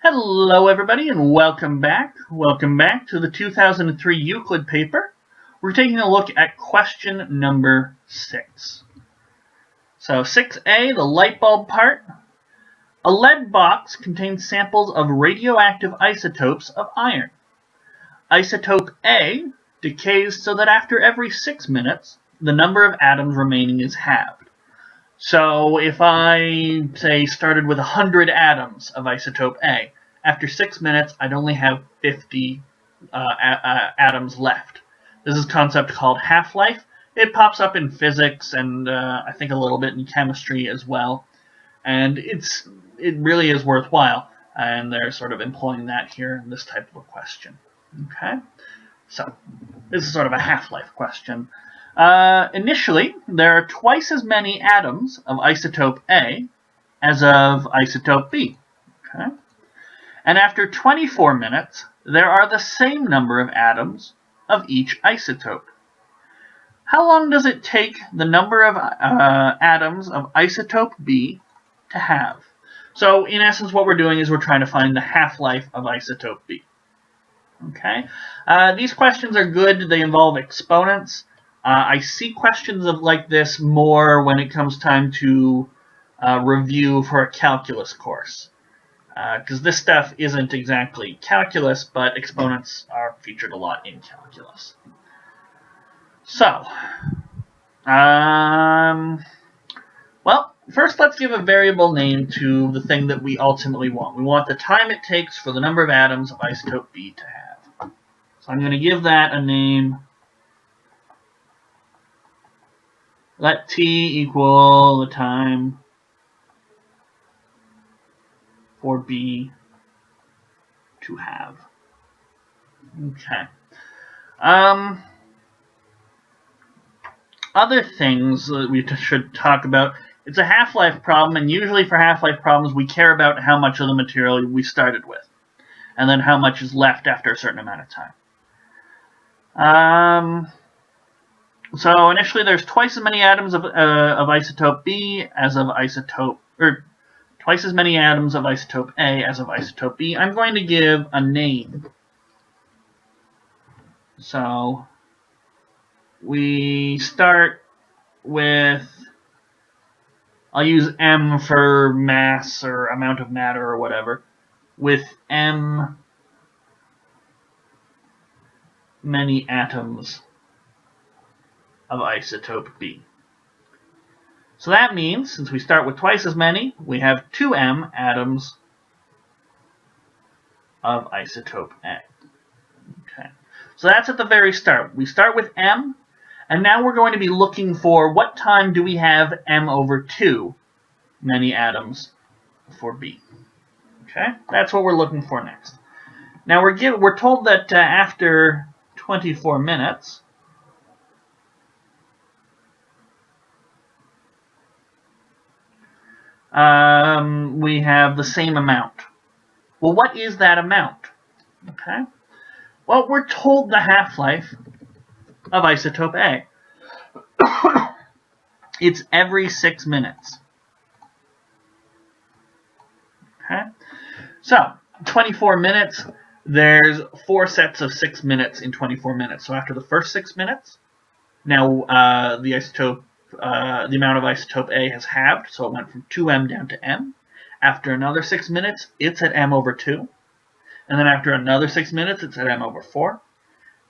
Hello everybody and welcome back. Welcome back to the 2003 Euclid paper. We're taking a look at question number 6. So 6a, the light bulb part. A lead box contains samples of radioactive isotopes of iron. Isotope A decays so that after every 6 minutes, the number of atoms remaining is halved. So if I, say, started with 100 atoms of isotope A, after 6 minutes, I'd only have 50 atoms left. This is a concept called Halflife. It pops up in physics and I think a little bit in chemistry as well. And it really is worthwhile. And they're sort of employing that here in this type of a question. Okay? So, this is sort of a Half-Life question. Initially, there are twice as many atoms of isotope A as of isotope B. Okay? And after 24 minutes, there are the same number of atoms of each isotope. How long does it take the number of atoms of isotope B to halve? So, in essence, what we're doing is we're trying to find the half-life of isotope B. Okay? These questions are good. They involve exponents. I see questions like this more when it comes time to review for a calculus course. Because this stuff isn't exactly calculus, but exponents are featured a lot in calculus. So, well, first let's give a variable name to the thing that we ultimately want. We want the time it takes for the number of atoms of isotope B to halve. So I'm going to give that a name. Let T equal the time for B to halve. Okay. Other things that we should talk about. It's a half-life problem, and usually for half-life problems, we care about how much of the material we started with, and then how much is left after a certain amount of time. So initially, there's twice as many atoms of isotope B as of isotope, or twice as many atoms of isotope A as of isotope B. I'm going to give a name. So we start with, I'll use M for mass or amount of matter or whatever, with M many atoms of isotope B. So that means, since we start with twice as many, we have 2m atoms of isotope A. Okay. So that's at the very start. We start with m, and now we're going to be looking for what time do we have m over 2 many atoms for B. Okay? That's what we're looking for next. Now we're told that after 24 minutes, we have the same amount. Well, what is that amount? Okay. Well, we're told the half-life of isotope A. It's every 6 minutes. Okay. So, 24 minutes, there's 4 sets of 6 minutes in 24 minutes. So after the first 6 minutes, now the amount of isotope A has halved, so it went from 2m down to m. After another 6 minutes, it's at m over 2. And then after another 6 minutes, it's at m over 4.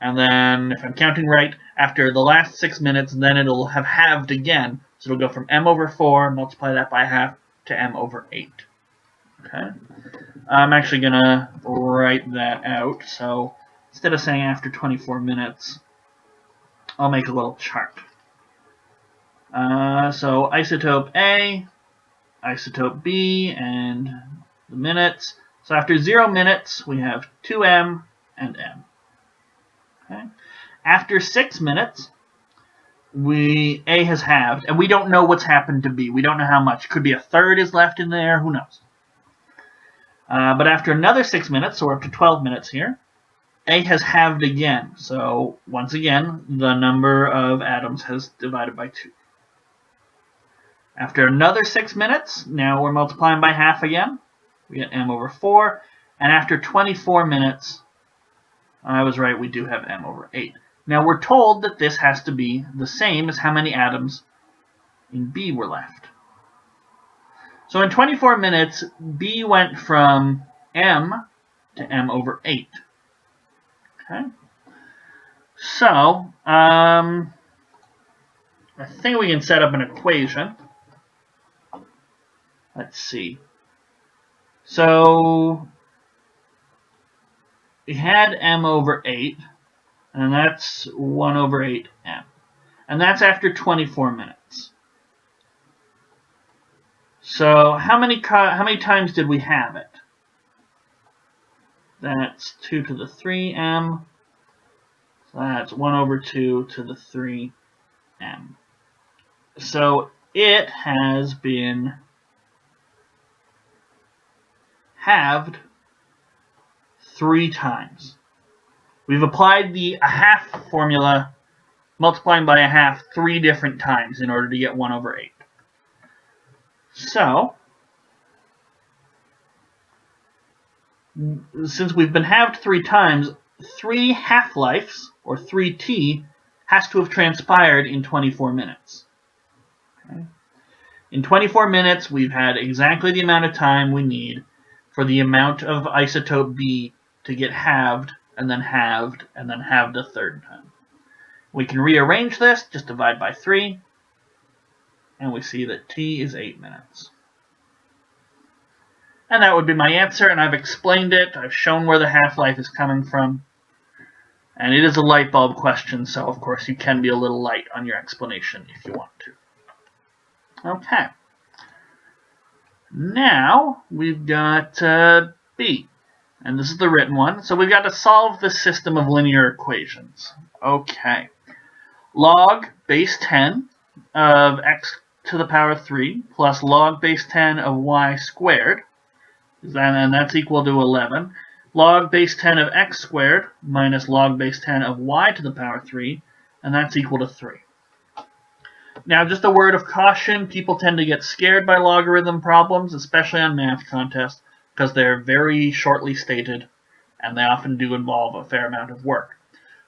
And then, if I'm counting right, after the last 6 minutes, then it'll have halved again. So it'll go from m over 4, multiply that by half, to m over 8. Okay? I'm actually going to write that out. So instead of saying after 24 minutes, I'll make a little chart. So isotope A, isotope B, and the minutes. So after 0 minutes, we have 2m and m. Okay. After 6 minutes, A has halved, and we don't know what's happened to B. We don't know how much. Could be a third is left in there. Who knows? But after another 6 minutes, so we're up to 12 minutes here, A has halved again. So once again, the number of atoms has divided by 2. After another 6 minutes, now we're multiplying by half again. We get m over 4. And after 24 minutes, I was right, we do have m over 8. Now we're told that this has to be the same as how many atoms in B were left. So in 24 minutes, B went from m to m over 8. Okay. So, I think we can set up an equation. Let's see. So, we had m over 8, and that's 1 over 8m. And that's after 24 minutes. So, how many times did we have it? That's 2 to the 3m. So that's 1 over 2 to the 3m. So it has been halved 3 times. We've applied the a half formula, multiplying by a half 3 different times in order to get 1 over 8. So, since we've been halved 3 times, 3 half-lives, or 3t, has to have transpired in 24 minutes. Okay. In 24 minutes, we've had exactly the amount of time we need for the amount of isotope B to get halved, and then halved, and then halved a third time. We can rearrange this, just divide by 3, and we see that t is 8 minutes. And that would be my answer, and I've explained it. I've shown where the half-life is coming from. And it is a light bulb question, so of course you can be a little light on your explanation if you want to. Okay. Now we've got B, and this is the written one. So we've got to solve this system of linear equations. Okay. Log base 10 of x to the power 3 plus log base 10 of y squared, and that's equal to 11. Log base 10 of x squared minus log base 10 of y to the power 3, and that's equal to 3. Now, just a word of caution, people tend to get scared by logarithm problems, especially on math contests, because they're very shortly stated, and they often do involve a fair amount of work.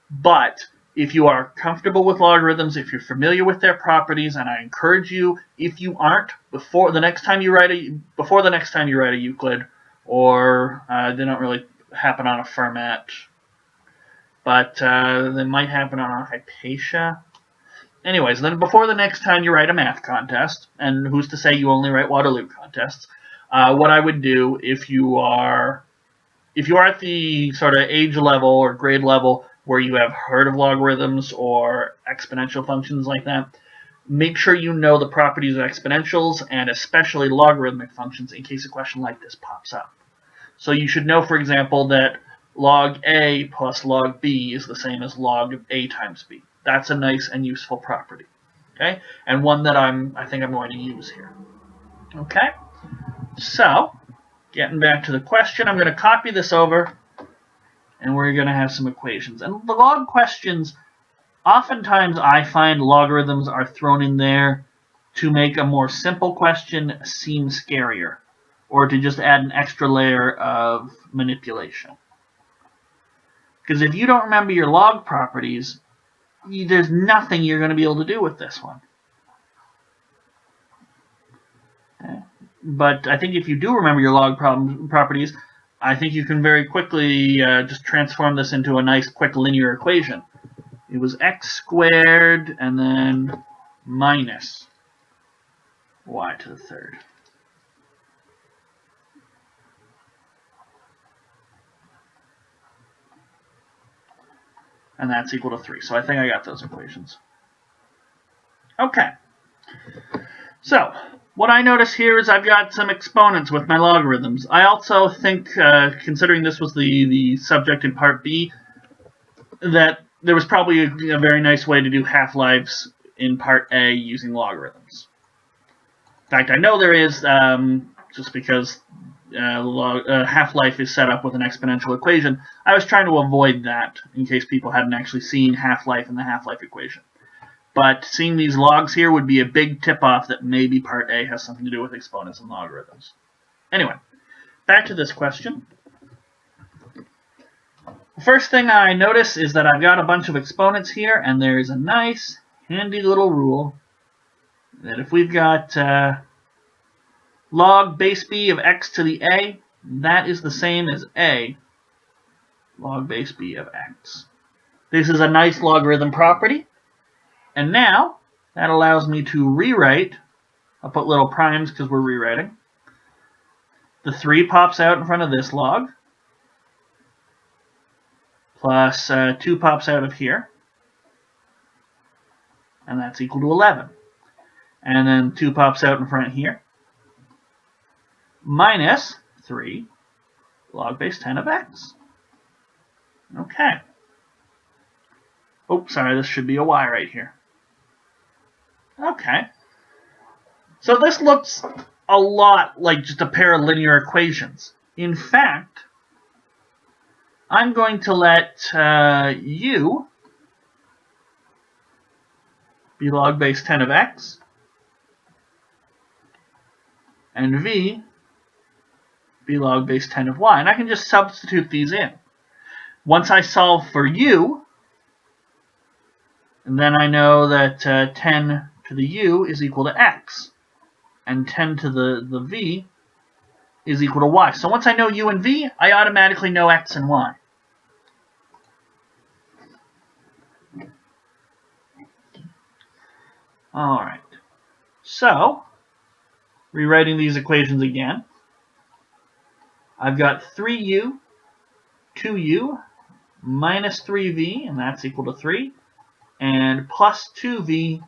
But if you are comfortable with logarithms, if you're familiar with their properties, and I encourage you, if you aren't, before the next time you write a Euclid, or they don't really happen on a Fermat, but they might happen on a Hypatia. Anyways, then before the next time you write a math contest, and who's to say you only write Waterloo contests, what I would do if you are at the sort of age level or grade level where you have heard of logarithms or exponential functions like that, make sure you know the properties of exponentials and especially logarithmic functions in case a question like this pops up. So you should know, for example, that log A plus log B is the same as log A times B. That's a nice and useful property, okay? And one that I think I'm going to use here. Okay? So, getting back to the question, I'm going to copy this over, and we're going to have some equations. And the log questions, oftentimes I find logarithms are thrown in there to make a more simple question seem scarier, or to just add an extra layer of manipulation. Because if you don't remember your log properties, there's nothing you're going to be able to do with this one. Okay. But I think if you do remember your log properties, I think you can very quickly just transform this into a nice quick linear equation. It was x squared and then minus y to the third. And that's equal to 3. So I think I got those equations. Okay. So, what I notice here is I've got some exponents with my logarithms. I also think, considering this was the subject in Part B, that there was probably a very nice way to do half-lives in Part A using logarithms. In fact, I know there is, just because half-life is set up with an exponential equation. I was trying to avoid that in case people hadn't actually seen half-life in the half-life equation. But seeing these logs here would be a big tip-off that maybe Part A has something to do with exponents and logarithms. Anyway, back to this question. The first thing I notice is that I've got a bunch of exponents here, and there's a nice, handy little rule that if we've got log base b of x to the a, that is the same as a log base b of x. This is a nice logarithm property, and now that allows me to rewrite. I'll put little primes because we're rewriting. The 3 pops out in front of this log, plus 2 pops out of here, and that's equal to 11. And then 2 pops out in front here, minus 3 log base 10 of x. Okay. Oh, sorry, this should be a y right here. Okay. So this looks a lot like just a pair of linear equations. In fact, I'm going to let u be log base 10 of x, and v be log base 10 of y. And I can just substitute these in. Once I solve for u, and then I know that 10 to the u is equal to x, and 10 to the v is equal to y. So once I know u and v, I automatically know x and y. Alright, so rewriting these equations again, I've got 3u, 2u, minus 3v, and that's equal to 3, and plus 2v,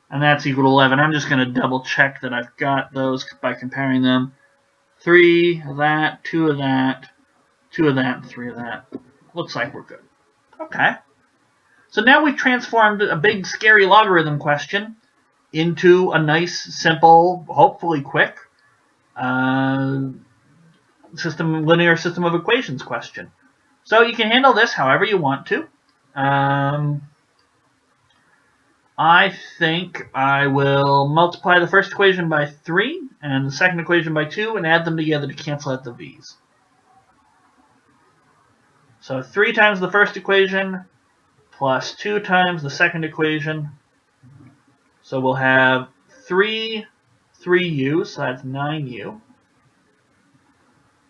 and that's equal to 11. I'm just going to double check that I've got those by comparing them. 3 of that, 2 of that, 2 of that, and 3 of that. Looks like we're good. Okay. So now we've transformed a big, scary logarithm question into a nice, simple, hopefully quick linear system of equations question. So you can handle this however you want to. I think I will multiply the first equation by 3 and the second equation by 2 and add them together to cancel out the v's. So 3 times the first equation plus 2 times the second equation. So we'll have 3u, so that's 9u,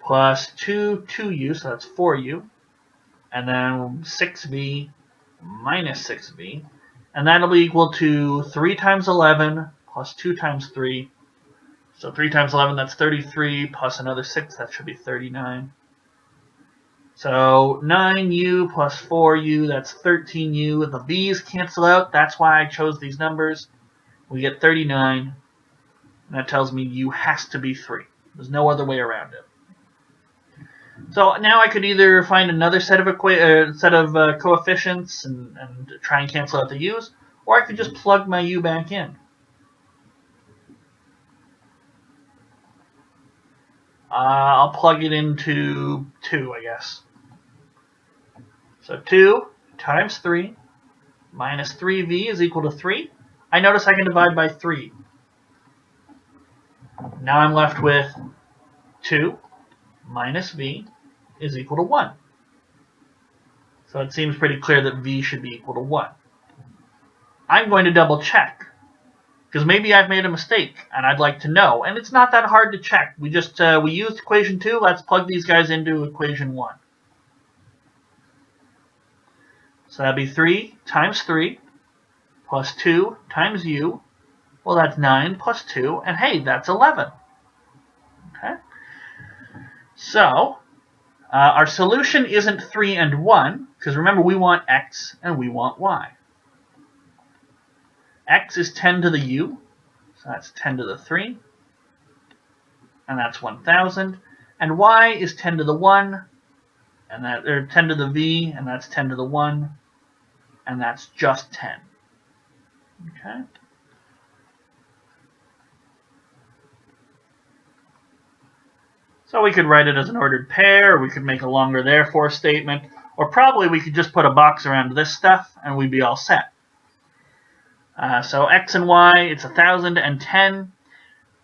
plus 2u, so that's 4u, and then 6v minus 6v. And that'll be equal to 3 times 11 plus 2 times 3. So 3 times 11, that's 33, plus another 6, that should be 39. So 9u plus 4u, that's 13u. The v's cancel out. That's why I chose these numbers. We get 39. And that tells me u has to be 3. There's no other way around it. So now I could either find another set of coefficients and try and cancel out the u's, or I could just plug my u back in. I'll plug it into 2, I guess. So 2 times 3 minus 3v is equal to 3. I notice I can divide by 3. Now I'm left with 2 minus v is equal to 1. So it seems pretty clear that v should be equal to 1. I'm going to double check, because maybe I've made a mistake, and I'd like to know. And it's not that hard to check. We used equation 2. Let's plug these guys into equation 1. So that'd be 3 times 3 plus 2 times u. Well, that's 9 plus 2, and hey, that's 11. Okay. So our solution isn't 3 and 1, because remember, we want x and we want y. X is 10 to the u, so that's 10 to the 3, and that's 1,000. And y is 10 to the 1, or 10 to the v, and that's 10 to the 1, and that's just 10. Okay. So we could write it as an ordered pair, or we could make a longer therefore statement, or probably we could just put a box around this stuff and we'd be all set. So x and y, it's 1,000 and 10.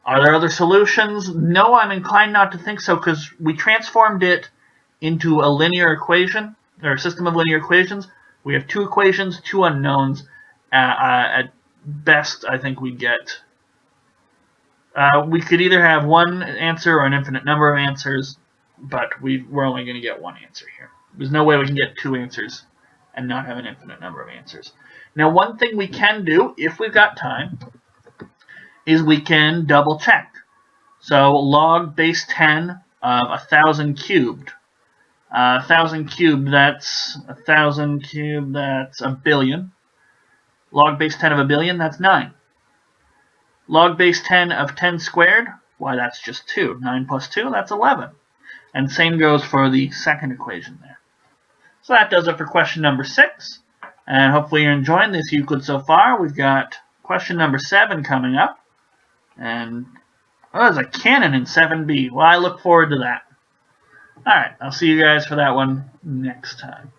Are there other solutions? No, I'm inclined not to think so, because we transformed it into a linear equation. or system of linear equations, we have 2 equations, 2 unknowns. At best, I think we get... we could either have 1 answer or an infinite number of answers, but we're only going to get 1 answer here. There's no way we can get 2 answers and not have an infinite number of answers. Now, one thing we can do, if we've got time, is we can double check. So log base 10 of 1,000 cubed. 1,000 cubed, that's 1,000 cubed, that's a billion. Log base 10 of a billion, that's 9. Log base 10 of 10 squared, why, that's just 2. 9 plus 2, that's 11. And same goes for the second equation there. So that does it for question number 6. And hopefully you're enjoying this Euclid so far. We've got question number 7 coming up. And there's a cannon in 7b. Well, I look forward to that. Alright, I'll see you guys for that one next time.